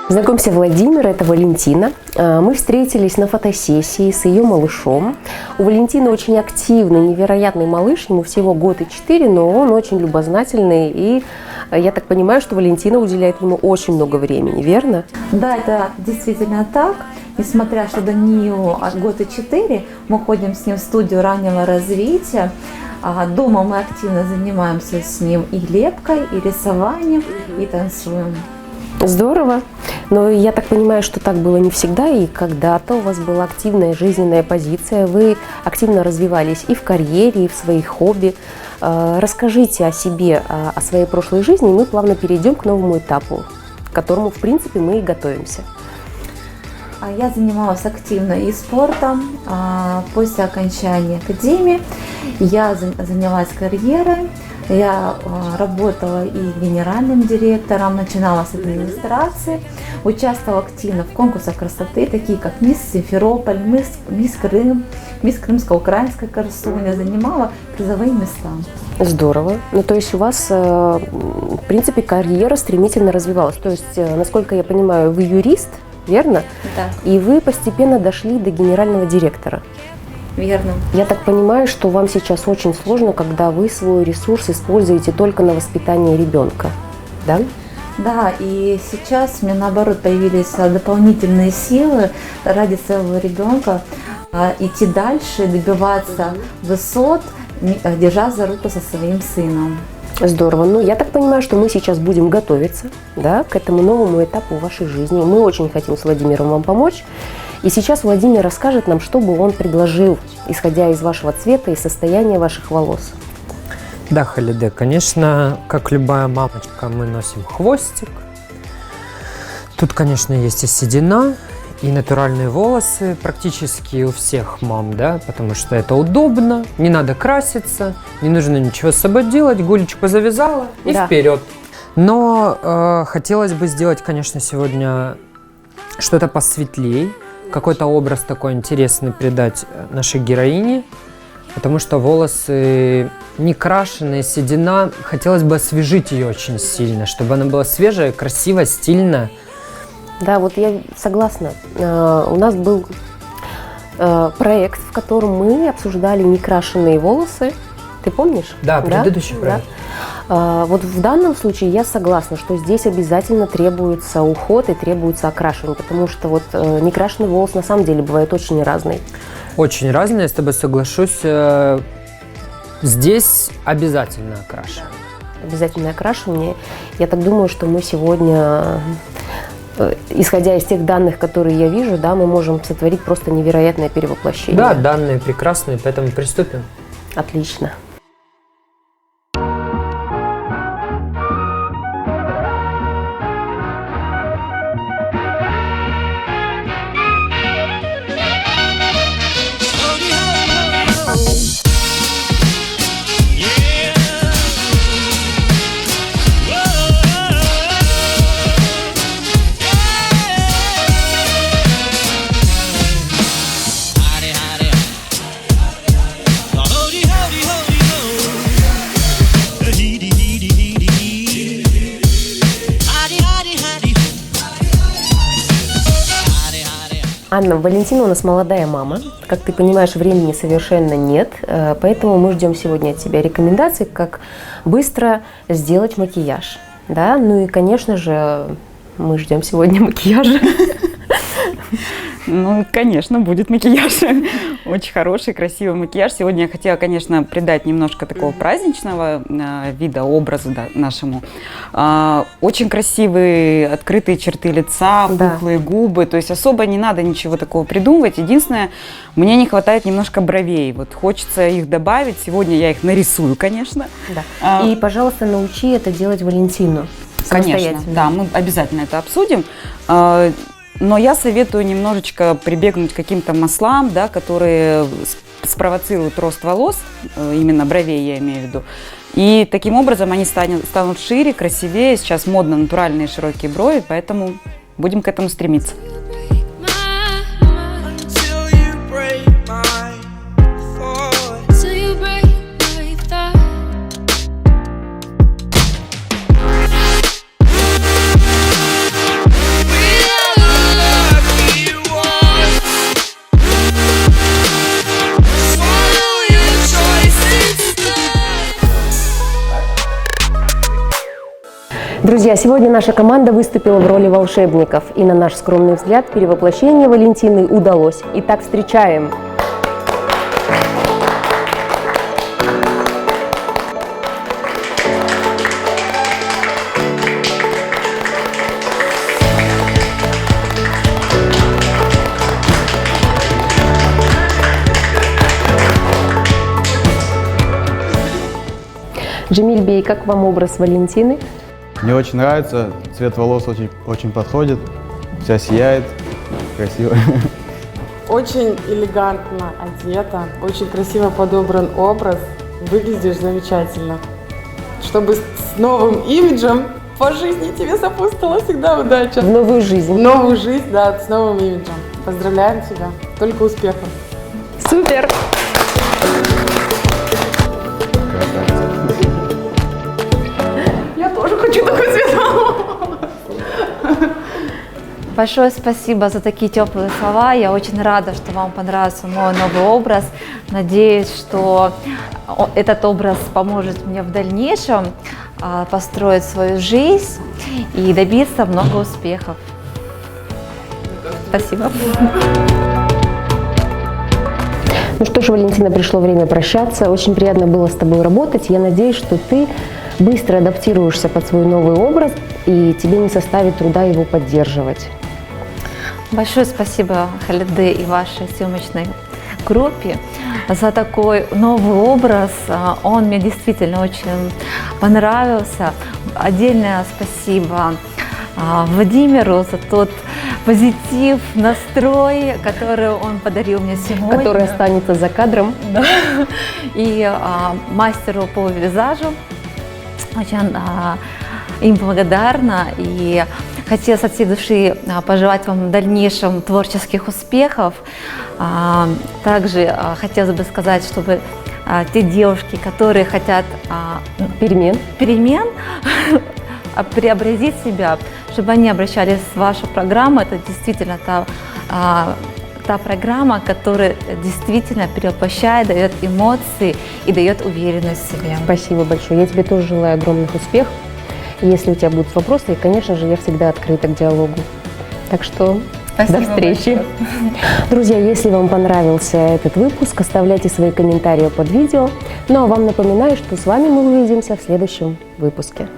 Знакомься, Владимир, это Валентина. Мы встретились на фотосессии с ее малышом. У Валентины очень активный, невероятный малыш, ему всего 1 год и 4, но он очень любознательный, и я так понимаю, что Валентина уделяет ему очень много времени, верно? Да, это действительно так. Несмотря что до нее 1 год и 4, мы ходим с ним в студию раннего развития. Дома мы активно занимаемся с ним и лепкой, и рисованием, и танцуем. Здорово. Но я так понимаю, что так было не всегда, и когда-то у вас была активная жизненная позиция, вы активно развивались и в карьере, и в своих хобби. Расскажите о себе, о своей прошлой жизни, и мы плавно перейдем к новому этапу, к которому, в принципе, мы и готовимся. Я занималась активно и спортом. После окончания академии я занялась карьерой. Я работала и генеральным директором, начинала с администрации, участвовала активно в конкурсах красоты, такие как Мисс Симферополь, Мисс Крым, Мисс Крымско-Украинская Корсуня, занимала призовые места. Здорово. Ну, то есть у вас, в принципе, карьера стремительно развивалась. То есть, насколько я понимаю, вы юрист, верно? Да. И вы постепенно дошли до генерального директора. Верно. Я так понимаю, что вам сейчас очень сложно, когда вы свой ресурс используете только на воспитание ребенка, да? Да, и сейчас у меня наоборот появились дополнительные силы ради своего ребенка идти дальше, добиваться высот, держа за руку со своим сыном. Здорово. Ну, я так понимаю, что мы сейчас будем готовиться, да, к этому новому этапу вашей жизни. Мы очень хотим с Владимиром вам помочь. И сейчас Владимир расскажет нам, что бы он предложил, исходя из вашего цвета и состояния ваших волос. Да, Халиде, конечно, как любая мамочка, мы носим хвостик. Тут, конечно, есть и седина, и натуральные волосы практически у всех мам, да, потому что это удобно, не надо краситься, не нужно ничего с собой делать, гулечку завязала и вперед. Но хотелось бы сделать, конечно, сегодня что-то посветлее, какой-то образ такой интересный придать нашей героине, потому что волосы не крашеные, седина, хотелось бы освежить ее очень сильно, чтобы она была свежая, красивая, стильная. Да, вот я согласна. У нас был проект, в котором мы обсуждали некрашенные волосы. Ты помнишь? Да, предыдущий проект. Да. Вот в данном случае я согласна, что здесь обязательно требуется уход и требуется окрашивание, потому что вот некрашенный волос на самом деле бывает очень разный. Очень разные, я с тобой соглашусь. Здесь обязательно окрашивание. Обязательно окрашивание. Я так думаю, что мы сегодня, исходя из тех данных, которые я вижу, да, мы можем сотворить просто невероятное перевоплощение. Да, данные прекрасные, поэтому приступим. Отлично. Анна, Валентина у нас молодая мама. Как ты понимаешь, времени совершенно нет, поэтому мы ждем сегодня от тебя рекомендаций, как быстро сделать макияж. Да? Ну и, конечно же, мы ждем сегодня макияжа. Ну, конечно, будет макияж. Очень хороший, красивый макияж. Сегодня я хотела, конечно, придать немножко такого праздничного вида, образа нашему. Очень красивые открытые черты лица, пухлые губы. То есть особо не надо ничего такого придумывать. Единственное, мне не хватает немножко бровей. Вот хочется их добавить. Сегодня я их нарисую, конечно. Да. И, пожалуйста, научи это делать Валентину. Конечно, да, мы обязательно это обсудим. Но я советую немножечко прибегнуть к каким-то маслам, да, которые спровоцируют рост волос, именно бровей я имею в виду. И таким образом они станут шире, красивее. Сейчас модно натуральные широкие брови, поэтому будем к этому стремиться. We Друзья, сегодня наша команда выступила в роли волшебников, и на наш скромный взгляд перевоплощение Валентины удалось. Итак, встречаем! Джемиль Бей, как вам образ Валентины? Мне очень нравится, цвет волос очень подходит, вся сияет, красиво. Очень элегантно одета, очень красиво подобран образ, выглядишь замечательно. Чтобы с новым имиджем по жизни тебе сопутствовала всегда удача. В новую жизнь. В новую жизнь, да, с новым имиджем. Поздравляем тебя, только успехов. Супер! Я тоже хочу такой цвет волос. Большое спасибо за такие теплые слова. Я очень рада, что вам понравился мой новый образ. Надеюсь, что этот образ поможет мне в дальнейшем построить свою жизнь и добиться много успехов. Спасибо. Ну что ж, Валентина, пришло время прощаться. Очень приятно было с тобой работать. Я надеюсь, что ты быстро адаптируешься под свой новый образ, и тебе не составит труда его поддерживать. Большое спасибо, Халиде, и вашей съемочной группе за такой новый образ. Он мне действительно очень понравился. Отдельное спасибо Владимиру за тот позитив, настрой, который он подарил мне сегодня. Который останется за кадром. Да. И мастеру по визажу. Очень им благодарна. И хотела со всей души пожелать вам в дальнейшем творческих успехов. Также хотелось бы сказать, чтобы те девушки, которые хотят перемен, преобразить себя, чтобы они обращались в вашу программу. Это действительно та программа, которая действительно перевоплощает, дает эмоции и дает уверенность в себе. Спасибо большое. Я тебе тоже желаю огромных успехов. Если у тебя будут вопросы, и, конечно же, я всегда открыта к диалогу. Так что Спасибо до встречи. большое. Друзья, если вам понравился этот выпуск, оставляйте свои комментарии под видео. Ну а вам напоминаю, что с вами мы увидимся в следующем выпуске.